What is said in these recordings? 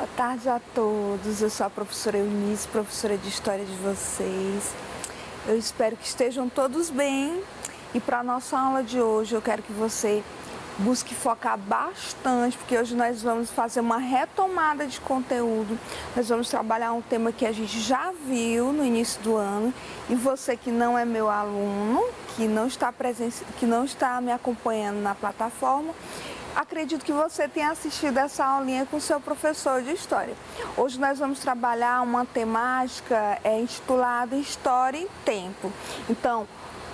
Boa tarde a todos, eu sou a professora Eunice, professora de História de vocês. Eu espero que estejam todos bem e para a nossa aula de hoje eu quero que você busque focar bastante, porque hoje nós vamos fazer uma retomada de conteúdo. Nós vamos trabalhar um tema que a gente já viu no início do ano e você que não é meu aluno, que não está me acompanhando na plataforma, acredito que você tenha assistido essa aulinha com o seu professor de História. Hoje nós vamos trabalhar uma temática intitulada História em Tempo. Então,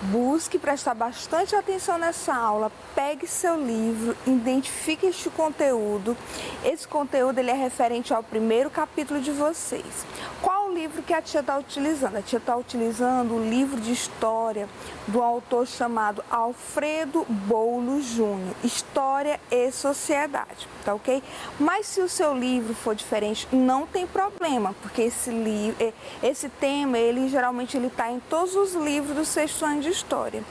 busque prestar bastante atenção nessa aula, pegue seu livro, identifique este conteúdo. Esse conteúdo ele é referente ao primeiro capítulo de vocês. Qual o livro que a tia está utilizando? A tia está utilizando o livro de história do autor chamado Alfredo Boulos Júnior, História e Sociedade, tá ok? Mas se o seu livro for diferente, não tem problema, porque esse tema, geralmente ele está em todos os livros do sexto ano de História.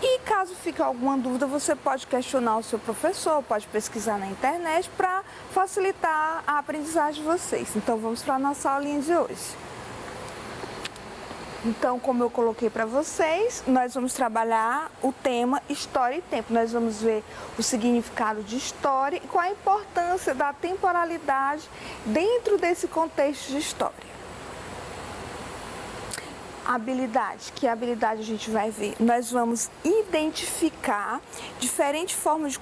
E caso fique alguma dúvida, você pode questionar o seu professor, pode pesquisar na internet para facilitar a aprendizagem de vocês. Então vamos para a nossa aulinha de hoje. Então, como eu coloquei para vocês, nós vamos trabalhar o tema História e Tempo. Nós vamos ver o significado de história e qual a importância da temporalidade dentro desse contexto de história. Habilidade, que habilidade a gente vai ver? Nós vamos identificar diferentes formas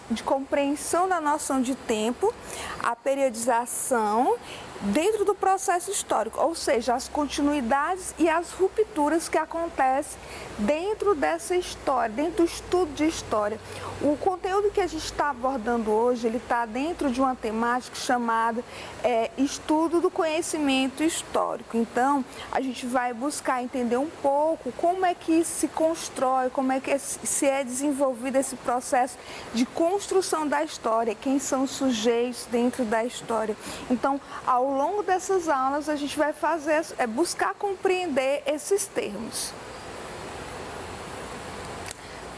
de compreensão da noção de tempo, a periodização dentro do processo histórico, ou seja, as continuidades e as rupturas que acontecem dentro dessa história, dentro do estudo de história. O conteúdo que a gente está abordando hoje, ele está dentro de uma temática chamada estudo do conhecimento histórico. Então, a gente vai buscar entender um pouco como é que se constrói, como é que se é desenvolvido esse processo de construção da história, quem são os sujeitos dentro da história. Então, ao longo dessas aulas, a gente vai buscar compreender esses termos.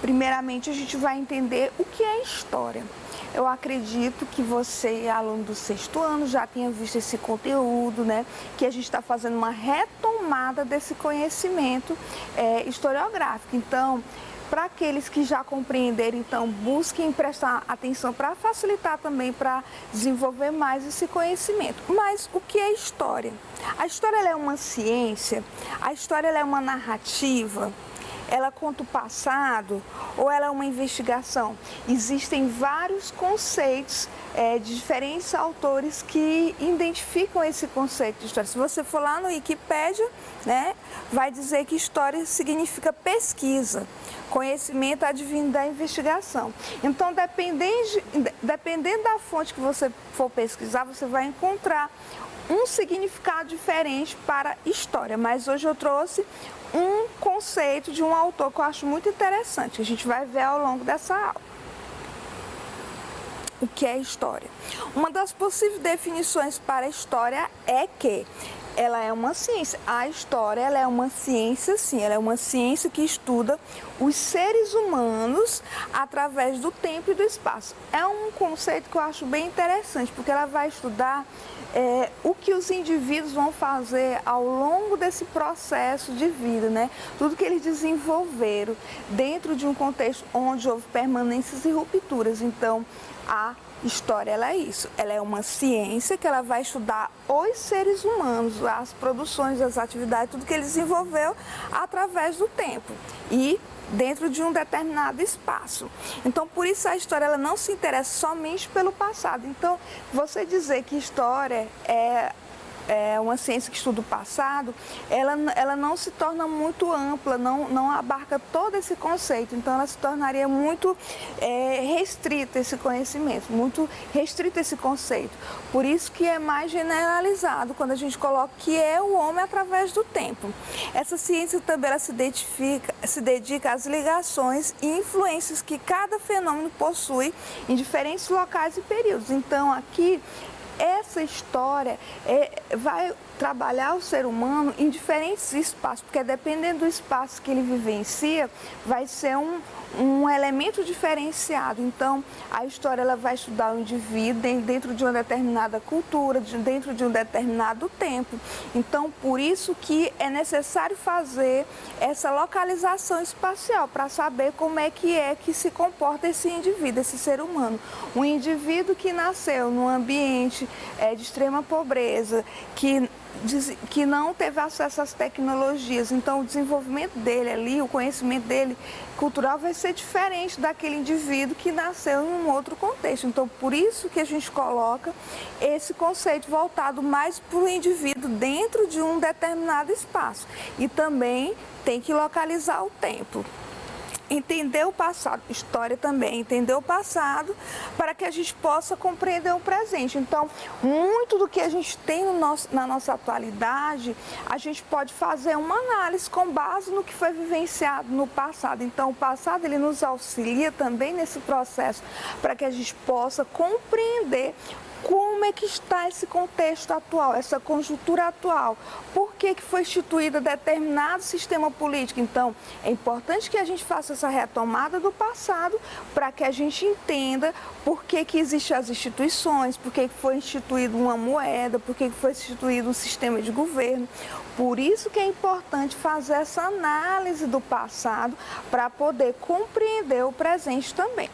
Primeiramente, a gente vai entender o que é história. Eu acredito que você, aluno do sexto ano, já tenha visto esse conteúdo, né? Que a gente está fazendo uma retomada desse conhecimento historiográfico. Então, para aqueles que já compreenderam, então, busquem prestar atenção para facilitar também, para desenvolver mais esse conhecimento. Mas o que é história? A história ela é uma ciência, a história ela é uma narrativa, ela conta o passado ou ela é uma investigação? Existem vários conceitos de diferentes autores que identificam esse conceito de história. Se você for lá no Wikipédia, né, vai dizer que história significa pesquisa, conhecimento advindo da investigação. Então, dependendo da fonte que você for pesquisar, você vai encontrar um significado diferente para história. Mas hoje eu trouxe um conceito de um autor que eu acho muito interessante, que a gente vai ver ao longo dessa aula. O que é história? Uma das possíveis definições para a história é que ela é uma ciência. A história ela é uma ciência, sim, ela é uma ciência que estuda os seres humanos através do tempo e do espaço. É um conceito que eu acho bem interessante, porque ela vai estudar o que os indivíduos vão fazer ao longo desse processo de vida, né? Tudo que eles desenvolveram dentro de um contexto onde houve permanências e rupturas. Então, a história ela é isso, ela é uma ciência que ela vai estudar os seres humanos, as produções, as atividades, tudo que ele desenvolveu através do tempo e dentro de um determinado espaço. Então, por isso a história ela não se interessa somente pelo passado. Então, você dizer que história é uma ciência que estuda o passado, ela não se torna muito ampla, não abarca todo esse conceito. Então, ela se tornaria muito restrita esse conhecimento, muito restrito esse conceito. Por isso que é mais generalizado quando a gente coloca que é o homem através do tempo. Essa ciência também ela se dedica às ligações e influências que cada fenômeno possui em diferentes locais e períodos. Então, aqui essa história vai trabalhar o ser humano em diferentes espaços, porque dependendo do espaço que ele vivencia, vai ser um elemento diferenciado. Então, a história ela vai estudar o indivíduo dentro de uma determinada cultura, dentro de um determinado tempo. Então, por isso que é necessário fazer essa localização espacial para saber como é que se comporta esse indivíduo, esse ser humano. Um indivíduo que nasceu num ambiente de extrema pobreza, que não teve acesso às tecnologias, então o desenvolvimento dele ali, o conhecimento dele cultural vai ser diferente daquele indivíduo que nasceu em um outro contexto. Então, por isso que a gente coloca esse conceito voltado mais para o indivíduo dentro de um determinado espaço. E também tem que localizar o tempo. Entender o passado, história também, entender o passado para que a gente possa compreender o presente. Então, muito do que a gente tem na nossa atualidade, a gente pode fazer uma análise com base no que foi vivenciado no passado. Então, o passado ele nos auxilia também nesse processo para que a gente possa compreender como é que está esse contexto atual, essa conjuntura atual? Por que foi instituído determinado sistema político? Então, é importante que a gente faça essa retomada do passado para que a gente entenda por que existem as instituições, por que foi instituída uma moeda, por que foi instituído um sistema de governo. Por isso que é importante fazer essa análise do passado para poder compreender o presente também.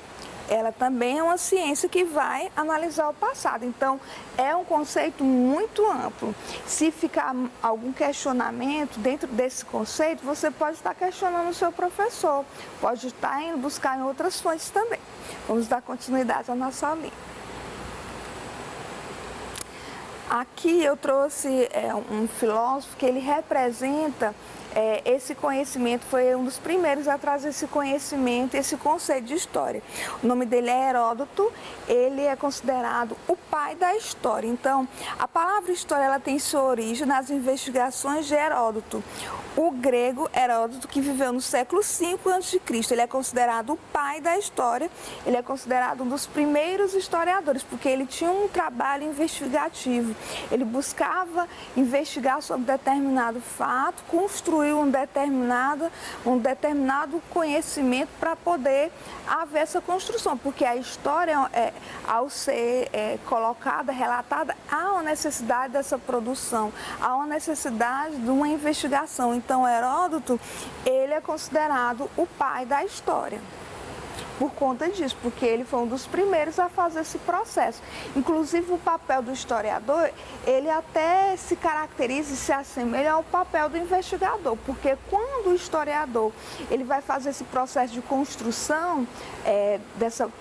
Ela também é uma ciência que vai analisar o passado. Então, é um conceito muito amplo. Se ficar algum questionamento dentro desse conceito, você pode estar questionando o seu professor, pode estar indo buscar em outras fontes também. Vamos dar continuidade à nossa aula. Aqui eu trouxe um filósofo que ele representa esse conhecimento, foi um dos primeiros a trazer esse conhecimento, esse conceito de história. O nome dele é Heródoto, ele é considerado o pai da história. Então, a palavra história ela tem sua origem nas investigações de Heródoto. O grego Heródoto, que viveu no século V a.C., ele é considerado o pai da história, ele é considerado um dos primeiros historiadores, porque ele tinha um trabalho investigativo, ele buscava investigar sobre determinado fato, construir um determinado conhecimento para poder haver essa construção, porque a história, ao ser colocada, relatada, há uma necessidade dessa produção, há uma necessidade de uma investigação. Então, Heródoto, ele é considerado o pai da história. Por conta disso, porque ele foi um dos primeiros a fazer esse processo. Inclusive, o papel do historiador, ele até se caracteriza e se assemelha ao papel do investigador, porque quando o historiador ele vai fazer esse processo de construção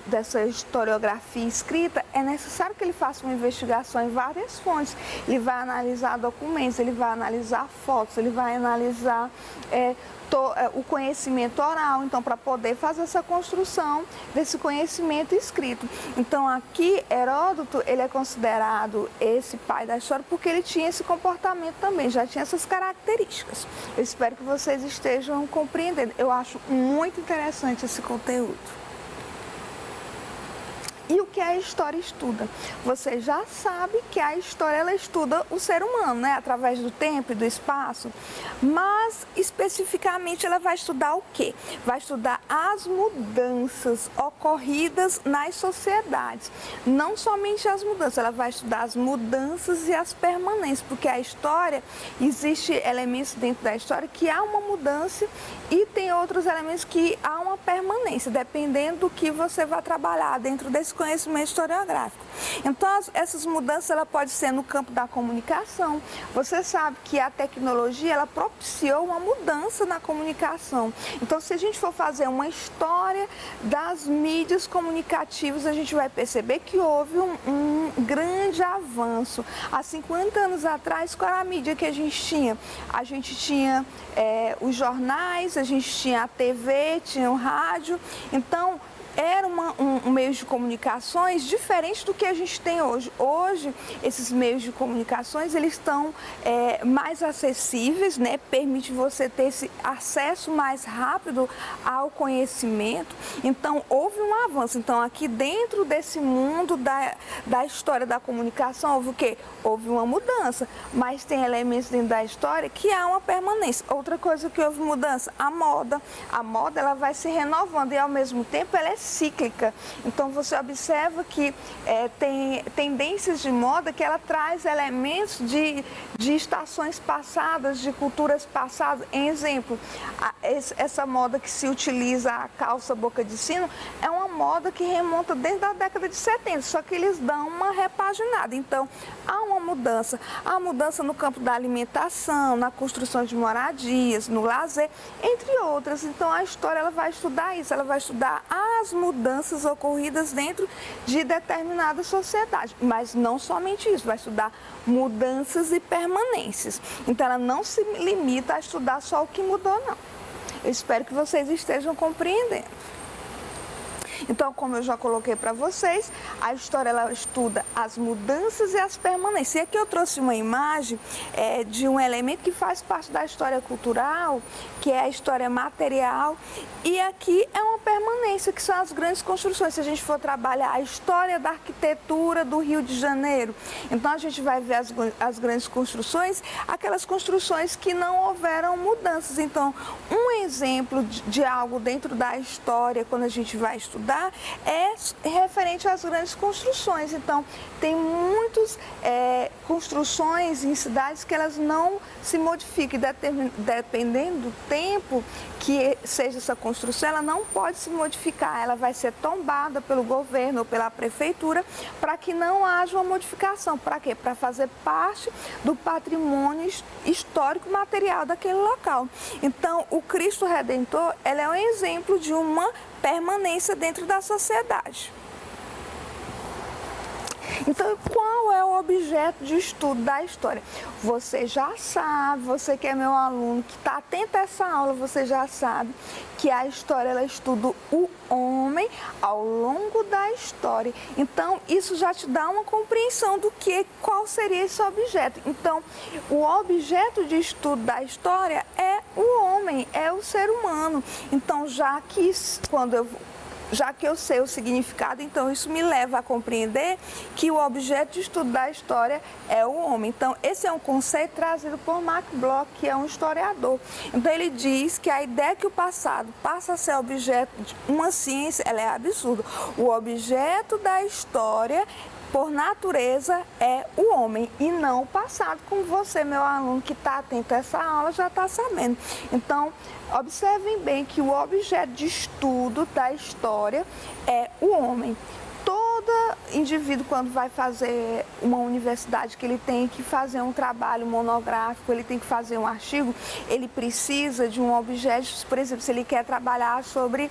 dessa historiografia escrita, é necessário que ele faça uma investigação em várias fontes. Ele vai analisar documentos, ele vai analisar fotos, ele vai analisar o conhecimento oral, então, para poder fazer essa construção desse conhecimento escrito. Então, aqui, Heródoto, ele é considerado esse pai da história porque ele tinha esse comportamento também, já tinha essas características. Eu espero que vocês estejam compreendendo. Eu acho muito interessante esse conteúdo. E o que a história estuda? Você já sabe que a história ela estuda o ser humano, né? Através do tempo e do espaço, mas especificamente ela vai estudar o quê? Vai estudar as mudanças ocorridas nas sociedades. Não somente as mudanças, ela vai estudar as mudanças e as permanências, porque a história, existe elementos dentro da história que há uma mudança e tem outros elementos que há uma permanência, dependendo do que você vai trabalhar dentro desse conhecimento historiográfico. Então, essas mudanças ela pode ser no campo da comunicação. Você sabe que a tecnologia ela propiciou uma mudança na comunicação. Então, se a gente for fazer uma história das mídias comunicativas, a gente vai perceber que houve um grande avanço. Há 50 anos atrás, qual era a mídia que a gente tinha? A gente tinha os jornais, a gente tinha a TV, tinha o rádio. Então, era um meio de comunicações diferente do que a gente tem hoje. Hoje, esses meios de comunicações, eles estão mais acessíveis, né? Permite você ter esse acesso mais rápido ao conhecimento. Então, houve um avanço. Então, aqui dentro desse mundo da história da comunicação, houve o quê? Houve uma mudança, mas tem elementos dentro da história que há uma permanência. Outra coisa que houve mudança, a moda. A moda, ela vai se renovando e, ao mesmo tempo, ela é cíclica. Então, você observa que tem tendências de moda que ela traz elementos de estações passadas, de culturas passadas. Em exemplo, essa moda que se utiliza a calça boca de sino é uma moda que remonta desde a década de 70, só que eles dão uma repaginada. Então, há uma mudança. Há mudança no campo da alimentação, na construção de moradias, no lazer, entre outras. Então, a história ela vai estudar isso, ela vai estudar as mudanças ocorridas dentro de determinada sociedade. Mas não somente isso, vai estudar mudanças e permanências. Então, ela não se limita a estudar só o que mudou, não. Eu espero que vocês estejam compreendendo. Então, como eu já coloquei para vocês, a história ela estuda as mudanças e as permanências. E aqui eu trouxe uma imagem de um elemento que faz parte da história cultural, que é a história material. E aqui é uma permanência, que são as grandes construções. Se a gente for trabalhar a história da arquitetura do Rio de Janeiro, então a gente vai ver as grandes construções, aquelas construções que não houveram mudanças. Então, um exemplo de algo dentro da história, quando a gente vai estudar, é referente às grandes construções. Então, tem muitas construções em cidades que elas não se modificam. Dependendo do tempo que seja essa construção, ela não pode se modificar. Ela vai ser tombada pelo governo ou pela prefeitura para que não haja uma modificação. Para quê? Para fazer parte do patrimônio histórico material daquele local. Então, o Cristo Redentor, ele é um exemplo de uma permanência dentro da sociedade. Então, qual é o objeto de estudo da história? Você já sabe, você que é meu aluno, que está atento a essa aula, você já sabe que a história ela estuda o homem ao longo da história. Então, isso já te dá uma compreensão do qual seria esse objeto. Então, o objeto de estudo da história é o homem, é o ser humano. Então, já que eu sei o significado, então isso me leva a compreender que o objeto de estudo da história é o homem. Então, esse é um conceito trazido por Mark Bloch, que é um historiador. Então, ele diz que a ideia que o passado passa a ser objeto de uma ciência, ela é absurda. O objeto da história, por natureza, é o homem e não o passado, como você, meu aluno, que está atento a essa aula, já está sabendo. Então, observem bem que o objeto de estudo da história é o homem. Todo indivíduo, quando vai fazer uma universidade, que ele tem que fazer um trabalho monográfico, ele tem que fazer um artigo, ele precisa de um objeto. Por exemplo, se ele quer trabalhar sobre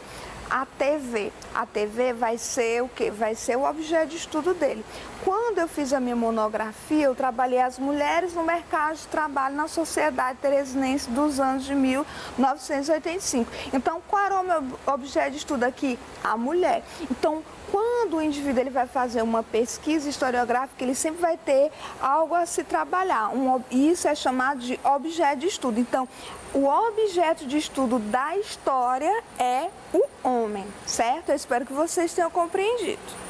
a TV. A TV vai ser o quê? Vai ser o objeto de estudo dele. Quando eu fiz a minha monografia, eu trabalhei as mulheres no mercado de trabalho na Sociedade Teresinense dos anos de 1985. Então, qual era o meu objeto de estudo aqui? A mulher. Então, quando o indivíduo ele vai fazer uma pesquisa historiográfica, ele sempre vai ter algo a se trabalhar. Isso é chamado de objeto de estudo. Então, o objeto de estudo da história é o homem, certo? Eu espero que vocês tenham compreendido.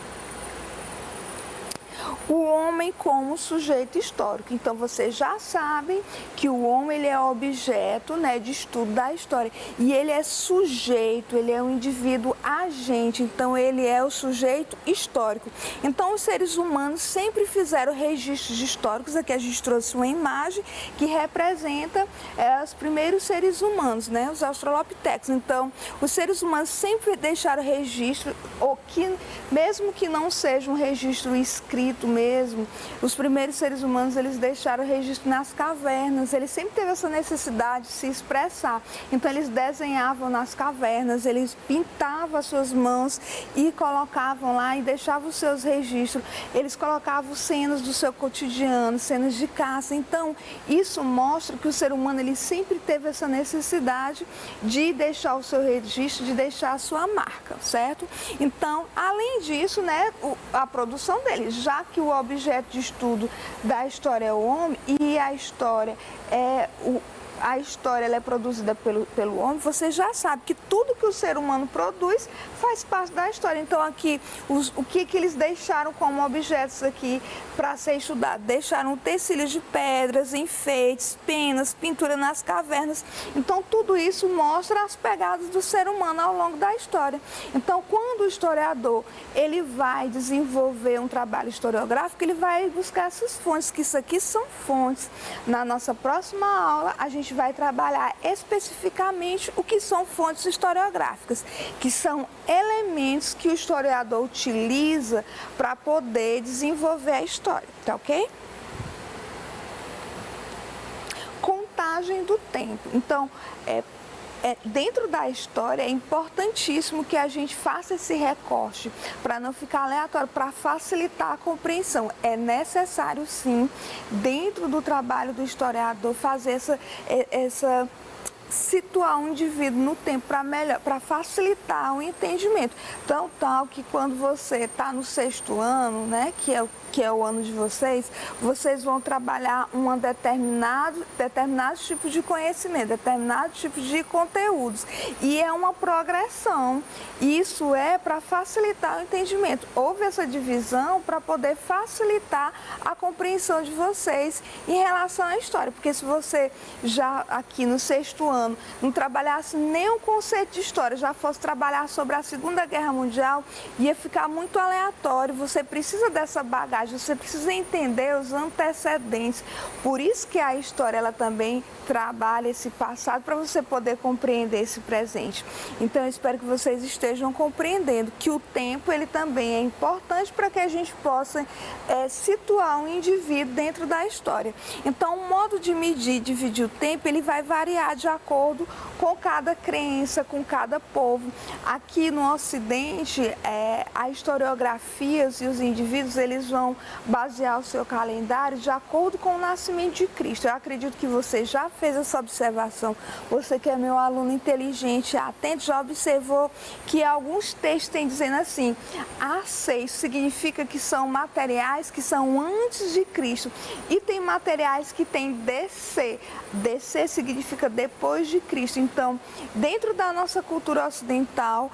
O homem como sujeito histórico. Então, vocês já sabem que o homem ele é objeto, né, de estudo da história. E ele é sujeito, ele é um indivíduo agente. Então, ele é o sujeito histórico. Então, os seres humanos sempre fizeram registros históricos. Aqui a gente trouxe uma imagem que representa os primeiros seres humanos, né, os australopithecus. Então, os seres humanos sempre deixaram registro, ou que, mesmo que não seja um registro escrito, mesmo, os primeiros seres humanos, eles deixaram registro nas cavernas, eles sempre teve essa necessidade de se expressar. Então, eles desenhavam nas cavernas, eles pintavam as suas mãos e colocavam lá e deixavam os seus registros. Eles colocavam cenas do seu cotidiano, cenas de caça. Então, isso mostra que o ser humano, ele sempre teve essa necessidade de deixar o seu registro, de deixar a sua marca, certo? Então, além disso, né, a produção dele, já que o objeto de estudo da história é o homem e a história ela é produzida pelo homem, você já sabe que tudo que o ser humano produz faz parte da história. Então, aqui, o que eles deixaram como objetos aqui para ser estudado? Deixaram utensílios de pedras, enfeites, penas, pintura nas cavernas. Então, tudo isso mostra as pegadas do ser humano ao longo da história. Então, quando o historiador ele vai desenvolver um trabalho historiográfico, ele vai buscar essas fontes, que isso aqui são fontes. Na nossa próxima aula, a gente vai trabalhar especificamente o que são fontes historiográficas, que são elementos que o historiador utiliza para poder desenvolver a história, tá ok? Contagem do tempo. Então, dentro da história é importantíssimo que a gente faça esse recorte para não ficar aleatório, para facilitar a compreensão. É necessário, sim, dentro do trabalho do historiador, fazer situar o indivíduo no tempo para facilitar o entendimento. Então, tal que quando você está no 6º ano, né, que é o ano de vocês vão trabalhar um determinado tipo de conhecimento, determinado tipo de conteúdos. E é uma progressão. Isso é para facilitar o entendimento. Houve essa divisão para poder facilitar a compreensão de vocês em relação à história. Porque se você já aqui no 6º ano não trabalhasse nenhum conceito de história, já fosse trabalhar sobre a Segunda Guerra Mundial, ia ficar muito aleatório. Você precisa dessa bagagem, você precisa entender os antecedentes. Por isso que a história ela também trabalha esse passado para você poder compreender esse presente. Então, eu espero que vocês estejam compreendendo que o tempo ele também é importante para que a gente possa situar um indivíduo dentro da história. Então, o modo de medir, dividir o tempo, ele vai variar de acordo com cada crença, com cada povo. Aqui no Ocidente, a historiografias e os indivíduos, eles vão basear o seu calendário de acordo com o nascimento de Cristo. Eu acredito que você já fez essa observação. Você que é meu aluno inteligente, atento, já observou que alguns textos têm dizendo assim, AC, isso significa que são materiais que são antes de Cristo. E tem materiais que têm DC. DC significa depois de Cristo. Então, dentro da nossa cultura ocidental,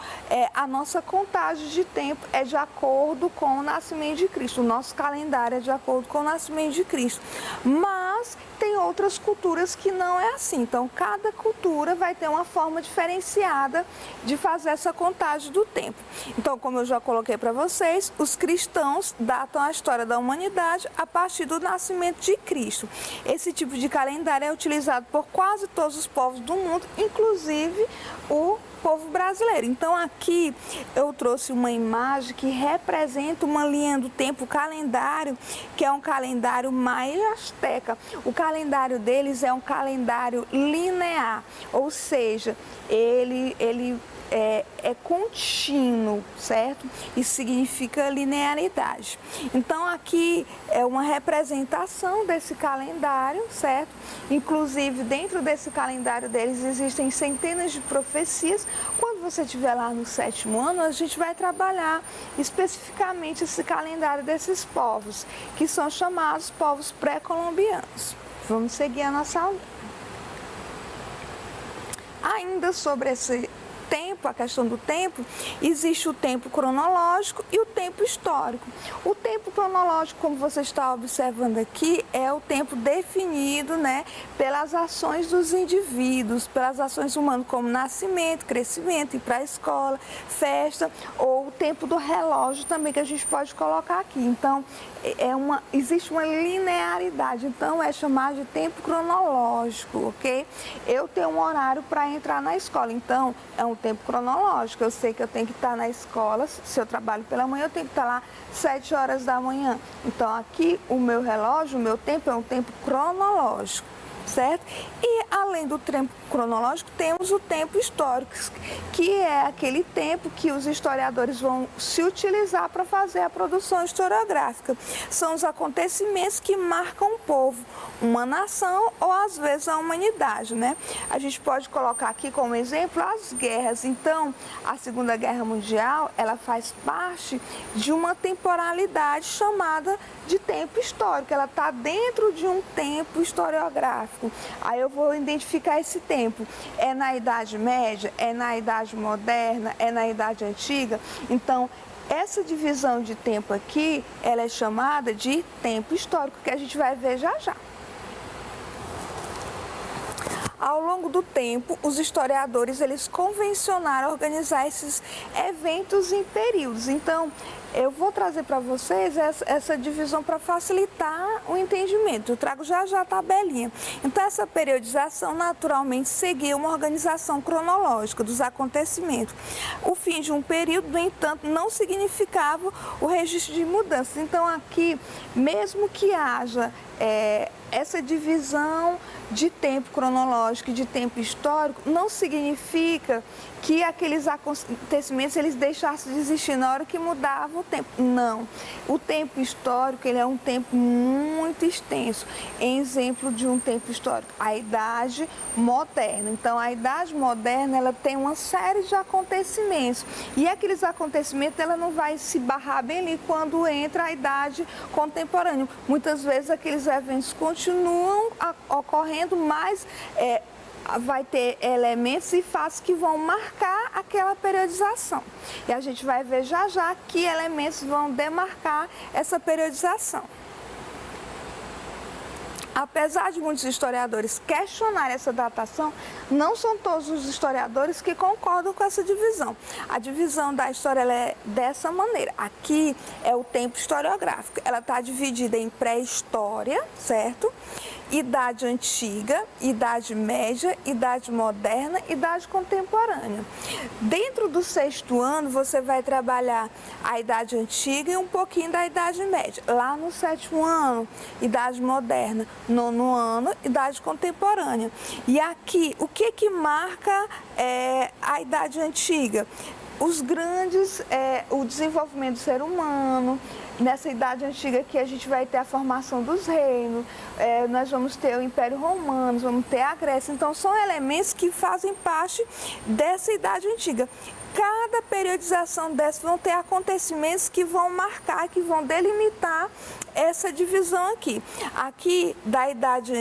a nossa contagem de tempo é de acordo com o nascimento de Cristo. O nosso calendário é de acordo com o nascimento de Cristo. Mas tem outras culturas que não é assim. Então, cada cultura vai ter uma forma diferenciada de fazer essa contagem do tempo. Então, como eu já coloquei para vocês, os cristãos datam a história da humanidade a partir do nascimento de Cristo. Esse tipo de calendário é utilizado por quase todos os povos do mundo, inclusive o povo brasileiro. Então, aqui eu trouxe uma imagem que representa uma linha do tempo, o calendário, que é um calendário maia asteca. O calendário deles é um calendário linear, ou seja, ele é contínuo, certo? Isso significa linearidade. Então, aqui é uma representação desse calendário, certo? Inclusive, dentro desse calendário deles existem centenas de profecias. Quando você estiver lá no 7º ano, a gente vai trabalhar especificamente esse calendário desses povos, que são chamados povos pré-colombianos. Vamos seguir a nossa aula. Ainda sobre esse tempo, a questão do tempo, existe o tempo cronológico e o tempo histórico. O tempo cronológico, como você está observando aqui, é o tempo definido, né, pelas ações dos indivíduos, pelas ações humanas, como nascimento, crescimento, ir para a escola, festa, ou o tempo do relógio também, que a gente pode colocar aqui. Então, existe uma linearidade, então é chamado de tempo cronológico, ok? Eu tenho um horário para entrar na escola, então é um tempo cronológico. Eu sei que eu tenho que estar na escola, se eu trabalho pela manhã, eu tenho que estar lá 7 horas da manhã. Então, aqui o meu relógio, o meu tempo é um tempo cronológico, certo? E além do tempo cronológico, temos o tempo histórico, que é aquele tempo que os historiadores vão se utilizar para fazer a produção historiográfica. São os acontecimentos que marcam um povo, uma nação ou às vezes a humanidade, né? A gente pode colocar aqui como exemplo as guerras. Então, a Segunda Guerra Mundial, ela faz parte de uma temporalidade chamada de tempo histórico. Ela está dentro de um tempo historiográfico. Aí eu vou identificar esse tempo. É na Idade Média? É na Idade Moderna? É na Idade Antiga? Então, essa divisão de tempo aqui, ela é chamada de tempo histórico, que a gente vai ver já já. Ao longo do tempo, os historiadores, eles convencionaram organizar esses eventos em períodos. Então, eu vou trazer para vocês essa divisão para facilitar o entendimento. Eu trago já já a tabelinha. Então, essa periodização naturalmente seguia uma organização cronológica dos acontecimentos. O fim de um período, no entanto, não significava o registro de mudanças. Então, aqui, mesmo que haja essa divisão de tempo cronológico e de tempo histórico, não significa que aqueles acontecimentos eles deixassem de existir na hora que mudava o tempo. Não. O tempo histórico ele é um tempo muito extenso. Exemplo de um tempo histórico, a Idade Moderna. Então, a Idade Moderna ela tem uma série de acontecimentos. E aqueles acontecimentos ela não vai se barrar bem ali quando entra a Idade Contemporânea. Muitas vezes aqueles eventos continuam ocorrendo, mas vai ter elementos e fatos que vão marcar aquela periodização. E a gente vai ver já já que elementos vão demarcar essa periodização. Apesar de muitos historiadores questionarem essa datação, não são todos os historiadores que concordam com essa divisão. A divisão da história ela é dessa maneira. Aqui é o tempo historiográfico. Ela está dividida em pré-história, certo? Idade Antiga, Idade Média, Idade Moderna, Idade Contemporânea. Dentro do 6º ano, você vai trabalhar a Idade Antiga e um pouquinho da Idade Média. Lá no 7º ano, Idade Moderna. 9º ano, Idade Contemporânea. E aqui, o que marca a Idade Antiga? Os grandes, o desenvolvimento do ser humano. Nessa Idade Antiga aqui a gente vai ter a formação dos reinos, nós vamos ter o Império Romano, vamos ter a Grécia. Então, são elementos que fazem parte dessa Idade Antiga. Cada periodização dessa vão ter acontecimentos que vão marcar, que vão delimitar essa divisão aqui. Aqui, da Idade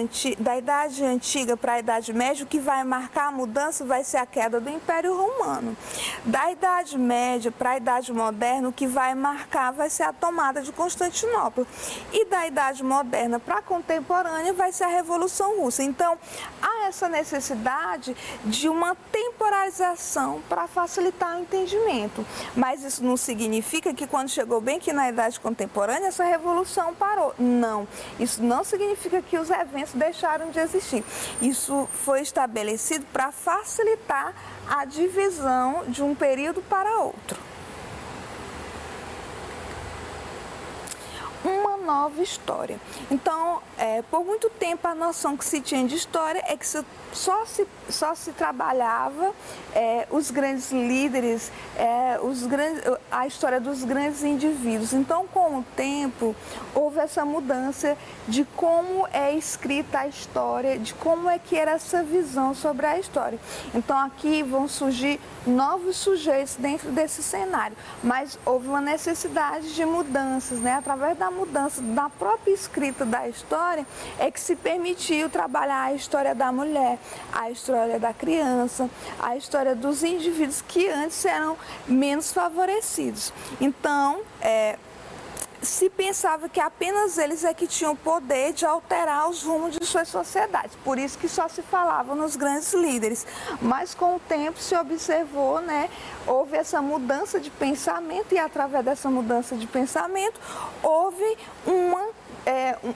Antiga para a Idade Média, o que vai marcar a mudança vai ser a queda do Império Romano. Da Idade Média para a Idade Moderna, o que vai marcar vai ser a tomada de Constantinopla. E da Idade Moderna para a Contemporânea vai ser a Revolução Russa. Então, há essa necessidade de uma temporalização para facilitar o entendimento. Mas isso não significa que quando chegou bem aqui na Idade Contemporânea, essa revolução parou. Não. Isso não significa que os eventos deixaram de existir. Isso foi estabelecido para facilitar a divisão de um período para outro. Uma nova história. Então, por muito tempo a noção que se tinha de história é que só se trabalhava os grandes líderes, a história dos grandes indivíduos. Então, com o tempo, houve essa mudança de como é escrita a história, de como é que era essa visão sobre a história. Então, aqui vão surgir novos sujeitos dentro desse cenário, mas houve uma necessidade de mudanças, né? Através da mudança da própria escrita da história, é que se permitiu trabalhar a história da mulher, a história da criança, a história dos indivíduos que antes eram menos favorecidos. Então, se pensava que apenas eles é que tinham o poder de alterar os rumos de suas sociedades. Por isso que só se falava nos grandes líderes. Mas com o tempo se observou, né, houve essa mudança de pensamento e através dessa mudança de pensamento houve uma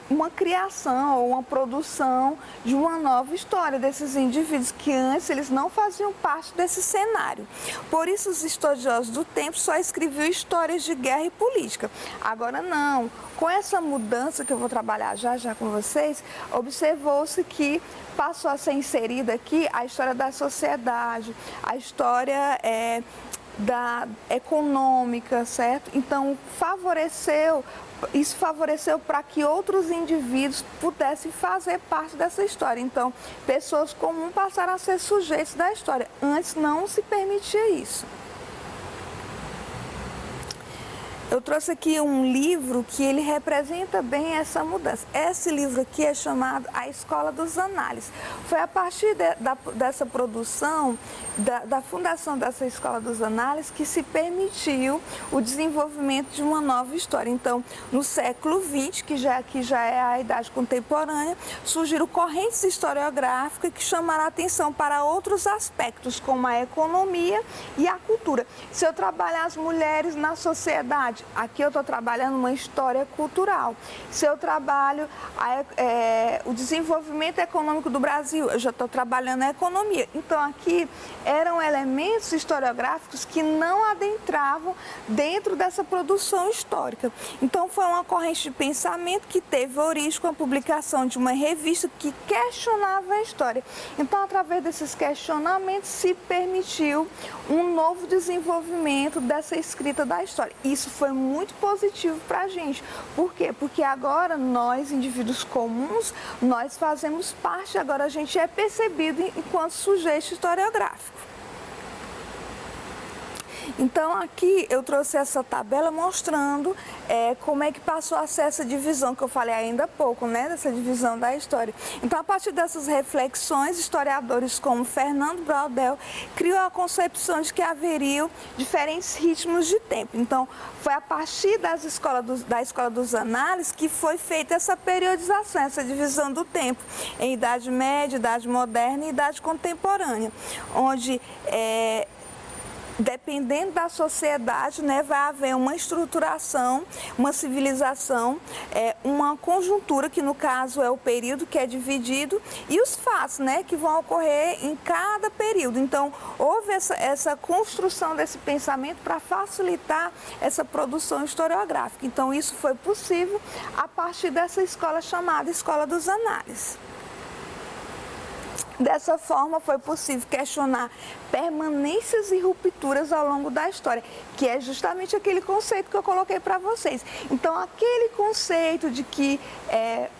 uma criação ou uma produção de uma nova história desses indivíduos que antes eles não faziam parte desse cenário. Por isso os estudiosos do tempo só escreviam histórias de guerra e política. Agora não, com essa mudança que eu vou trabalhar já com vocês, observou-se que passou a ser inserida aqui a história da sociedade, a história da econômica, certo? Então isso favoreceu para que outros indivíduos pudessem fazer parte dessa história. Então, pessoas comuns passaram a ser sujeitos da história. Antes não se permitia isso. Eu trouxe aqui um livro que ele representa bem essa mudança. Esse livro aqui é chamado A Escola dos Análises. Foi a partir dessa produção, da fundação dessa Escola dos Análises, que se permitiu o desenvolvimento de uma nova história. Então, no século XX, que já é a idade contemporânea, surgiram correntes historiográficas que chamaram a atenção para outros aspectos, como a economia e a cultura. Se eu trabalhar as mulheres na sociedade, aqui eu estou trabalhando uma história cultural. Se eu trabalho o desenvolvimento econômico do Brasil, eu já estou trabalhando a economia. Então, aqui eram elementos historiográficos que não adentravam dentro dessa produção histórica. Então, foi uma corrente de pensamento que teve origem com a publicação de uma revista que questionava a história. Então, através desses questionamentos, se permitiu um novo desenvolvimento dessa escrita da história. Isso foi muito positivo para a gente. Por quê? Porque agora nós, indivíduos comuns, nós fazemos parte, agora a gente é percebido enquanto sujeito historiográfico. Então, aqui eu trouxe essa tabela mostrando como é que passou a ser essa divisão, que eu falei ainda há pouco, né, dessa divisão da história. Então, a partir dessas reflexões, historiadores como Fernando Braudel criou a concepção de que haveriam diferentes ritmos de tempo. Então, foi a partir da Escola dos Análises que foi feita essa periodização, essa divisão do tempo em Idade Média, Idade Moderna e Idade Contemporânea, onde dependendo da sociedade, né, vai haver uma estruturação, uma civilização, uma conjuntura, que no caso é o período que é dividido, e os fatos, né, que vão ocorrer em cada período. Então, houve essa construção desse pensamento para facilitar essa produção historiográfica. Então, isso foi possível a partir dessa escola chamada Escola dos Análises. Dessa forma, foi possível questionar permanências e rupturas ao longo da história, que é justamente aquele conceito que eu coloquei para vocês. Então, aquele conceito de que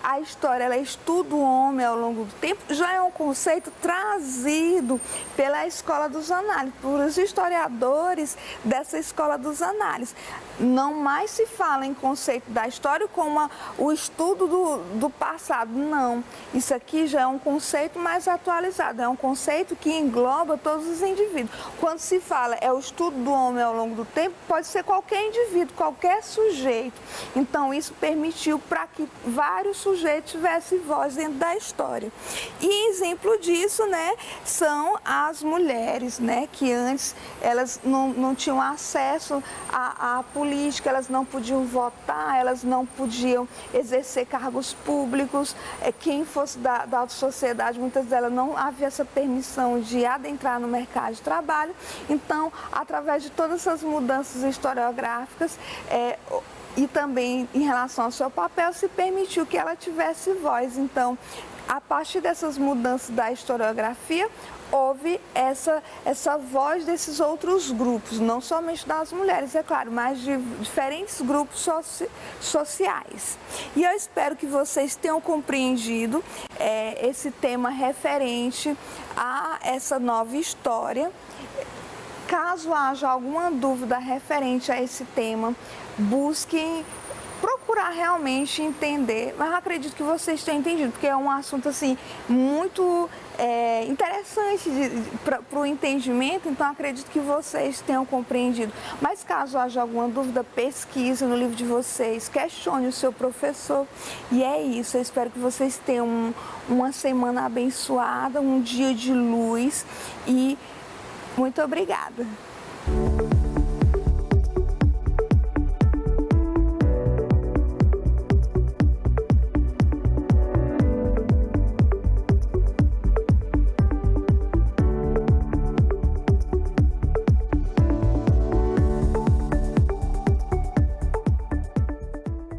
a história ela estuda o homem ao longo do tempo, já é um conceito trazido pela Escola dos Análises, por os historiadores dessa Escola dos Análises. Não mais se fala em conceito da história como o estudo do passado, não. Isso aqui já é um conceito mais atualizado, é um conceito que engloba todos os indivíduos. Quando se fala o estudo do homem ao longo do tempo, pode ser qualquer indivíduo, qualquer sujeito. Então, isso permitiu para que vários sujeitos tivessem voz dentro da história. E exemplo disso, né, são as mulheres, né, que antes elas não tinham acesso à política, elas não podiam votar, elas não podiam exercer cargos públicos. Quem fosse da alta sociedade, muitas delas não havia essa permissão de adentrar no mercado de trabalho. Então, através de todas essas mudanças historiográficas e também em relação ao seu papel, se permitiu que ela tivesse voz. Então, a partir dessas mudanças da historiografia, houve essa voz desses outros grupos, não somente das mulheres, é claro, mas de diferentes grupos sociais. E eu espero que vocês tenham compreendido esse tema referente a essa nova história. Caso haja alguma dúvida referente a esse tema, busquem procurar realmente entender, mas eu acredito que vocês tenham entendido, porque é um assunto assim muito interessante para o entendimento, então acredito que vocês tenham compreendido. Mas caso haja alguma dúvida, pesquise no livro de vocês, questione o seu professor, e é isso. Eu espero que vocês tenham uma semana abençoada, um dia de luz, e muito obrigada.